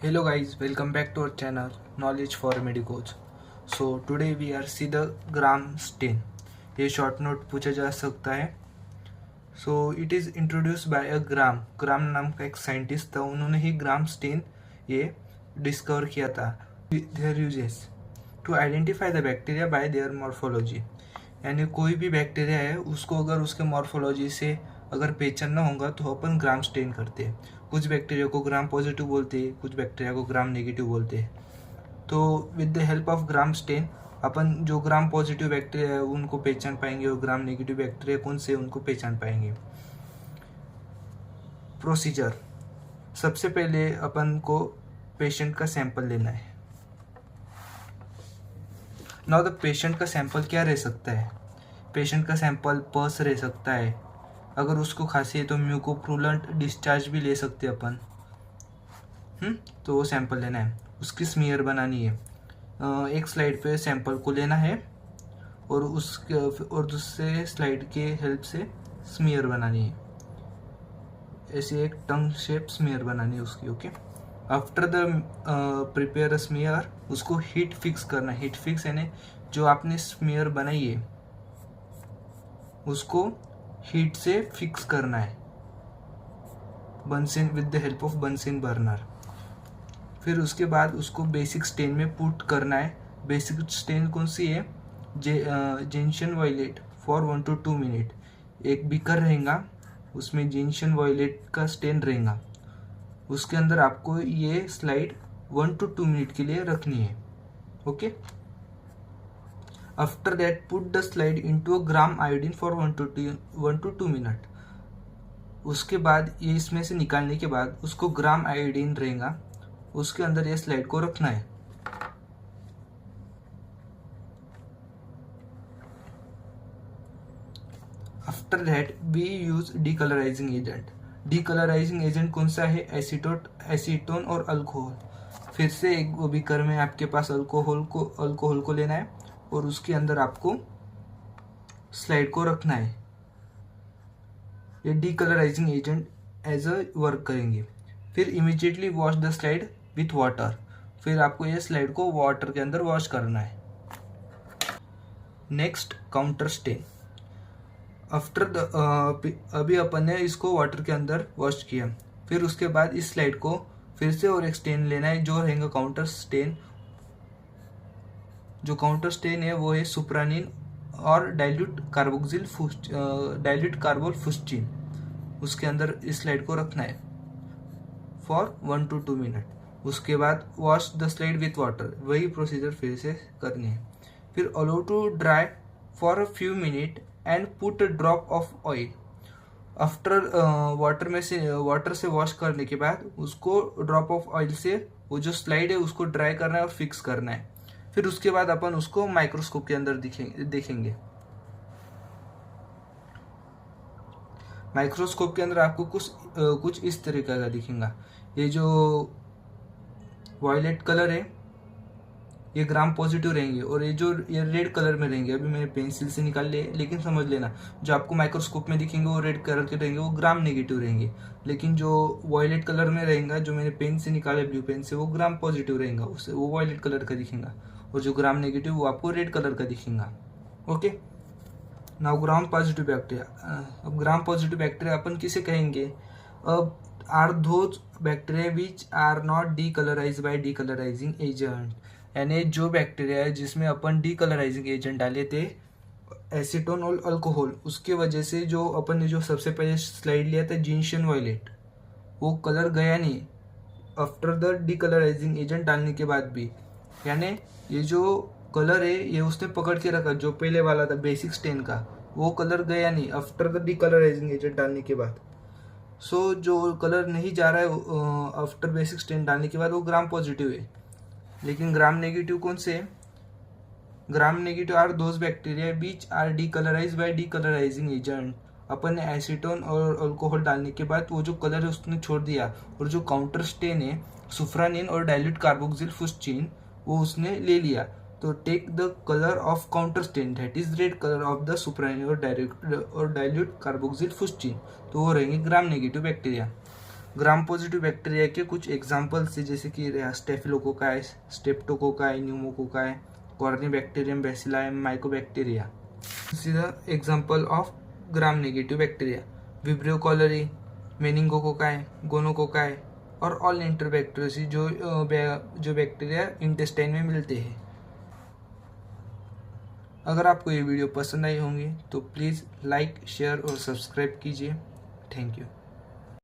Hello guys, welcome back to our channel Knowledge for Medicos. So today we are see the gram stain. ये short note पूछा जा सकता है. So it is introduce by a gram नाम का एक scientist था. उन्होंने ही ग्राम स्टेन ये डिस्कवर किया था. There uses to identify the bacteria by their morphology. यानी कोई भी बैक्टीरिया है उसको अगर उसके मॉर्फोलॉजी से अगर पहचानना होगा तो अपन ग्राम स्टेन करते हैं. कुछ बैक्टीरिया को ग्राम पॉजिटिव बोलते हैं, कुछ बैक्टीरिया को ग्राम नेगेटिव बोलते हैं. तो with the help of gram stain अपन जो ग्राम पॉजिटिव बैक्टीरिया है उनको पहचान पाएंगे और ग्राम नेगेटिव बैक्टीरिया कौन से उनको पहचान पाएंगे. प्रोसीजर. सबसे पहले अपन को पेशेंट का सैंपल लेना है. नाउ द पेशेंट का सैंपल क्या रह सकता है. पेशेंट का सैंपल पस रह सकता है. अगर उसको खांसी है तो म्यूकोप्रूलेंट डिस्चार्ज भी ले सकते अपन. तो वो सैंपल लेना है. उसकी स्मीयर बनानी है. एक स्लाइड पे सैंपल को लेना है और दूसरे स्लाइड के हेल्प से स्मीयर बनानी है. ऐसी एक टंग शेप स्मीयर बनानी है उसकी. Okay. After the prepare a smear उसको हीट फिक्स करना है. हीट फिक्स यानी जो आपने स्मीयर बनाई है उसको हीट से फिक्स करना है Bunsen with the help of Bunsen burner. फिर उसके बाद उसको बेसिक स्टेन में पुट करना है. बेसिक स्टेन कौन सी है. जिंशन वायलेट फॉर 1 to 2 मिनट. एक बीकर रहेगा उसमें जिंशन वायलेट का स्टेन रहेगा. उसके अंदर आपको ये स्लाइड 1 to 2 मिनट के लिए रखनी है. Okay. After that put the slide into a gram iodine for 1 to 2 minute. उसके बाद ये इसमें से निकालने के बाद उसको ग्राम आयोडीन रहेगा उसके अंदर ये स्लाइड को रखना है. After that we use decolourising agent. Decolourising agent कौन सा है. एसीटोन और अल्कोहल. फिर से एक बीकर में आपके पास अल्कोहल को लेना है और उसके अंदर आपको स्लाइड को रखना है. ये decolourising agent as a work करेंगे. फिर immediately wash the slide with water. फिर आपको ये स्लाइड को वाटर के अंदर वॉश करना है. Next counter stand. After the अभी अपन ने इसको वाटर के अंदर वॉश किया. फिर उसके बाद इस स्लाइड को फिर से और एक स्टेन लेना है जो रहेगा काउंटर स्टेन. जो काउंटर स्टेन है वो है सुप्रानिन और डाइल्यूट कार्बोफुस्चिन. उसके अंदर इस स्लाइड को रखना है फॉर 1 to 2 मिनट. उसके बाद wash the slide with water. वही प्रोसीजर फिर से करनी है. फिर allow to dry for a few minute and put a drop of oil. After water से वॉश करने के बाद उसको ड्रॉप ऑफ ऑयल से वो जो स्लाइड है उसको ड्राई करना है और फिक्स करना है. फिर उसके बाद अपन उसको माइक्रोस्कोप के अंदर देखेंगे. माइक्रोस्कोप के अंदर आपको कुछ इस तरीके का दिखेगा. ये जो वायलेट कलर है ये ग्राम पॉजिटिव रहेंगे और ये रेड कलर में रहेंगे. अभी मैंने पेंसिल से निकाल लिए लेकिन समझ लेना जो आपको माइक्रोस्कोप में दिखेंगे वो रेड कलर के रहेंगे वो ग्राम नेगेटिव रहेंगे. लेकिन जो वायलेट कलर में रहेगा जो मैंने पेन से निकाले ब्लू पेन से वो ग्राम पॉजिटिव रहेगा. उससे वो वायलेट कलर का दिखेगा और जो ग्राम नेगेटिव वो आपको रेड कलर का दिखेगा. Okay. Now gram positive bacteria. अब ग्राम पॉजिटिव बैक्टीरिया अपन किसे कहेंगे. अब are those bacteria which are not decolourise by डीकलराइजिंग agent. यानी जो बैक्टीरिया है जिसमें अपन डीकलराइजिंग एजेंट डाले थे एसीटोन और अल्कोहल उसके वजह से जो अपन ने जो सबसे पहले स्लाइड लिया था जिंशन वायलेट वो कलर गया नहीं आफ्टर द डीकलराइजिंग एजेंट डालने के बाद भी. यानी ये जो कलर है ये उसने पकड़ के रखा जो पहले वाला था बेसिक स्टेन का वो कलर गया नहीं आफ्टर द डीकलराइजिंग एजेंट डालने के बाद. सो जो कलर नहीं जा रहा है आफ्टर बेसिक स्टेन डालने के बाद वो ग्राम पॉजिटिव है. लेकिन ग्राम नेगेटिव कौन से. Gram negative are those bacteria which are decolorize by डीकलराइजिंग agent. अपन ने एसीटोन और अल्कोहल डालने के बाद वो जो कलर है उसने छोड़ दिया और जो काउंटर स्टेन है सुफ्रानिन और डाइल्यूट कार्बोक्सिलफुस्चिन वो उसने ले लिया. तो take the colour of counter stain that is red colour of the safranin और डाइल्यूट कार्बोक्सिलफुस्चिन. तो वो रहेंगे gram negative bacteria. Gram positive bacteria के कुछ एग्जाम्पल्स हैं, जैसे कि staphylococci, streptococci, pneumococci, corynebacterium bacilli, mycobacteria. This is the example of gram negative bacteria. Vibrio cholerae, meningococci, gonococci और ऑल एंटरबैक्टीरियोसी जो बैक्टीरिया इंटेस्टाइन में मिलते हैं। अगर आपको ये वीडियो पसंद आई होंगी तो प्लीज़ लाइक, शेयर और सब्सक्राइब कीजिए। Thank you.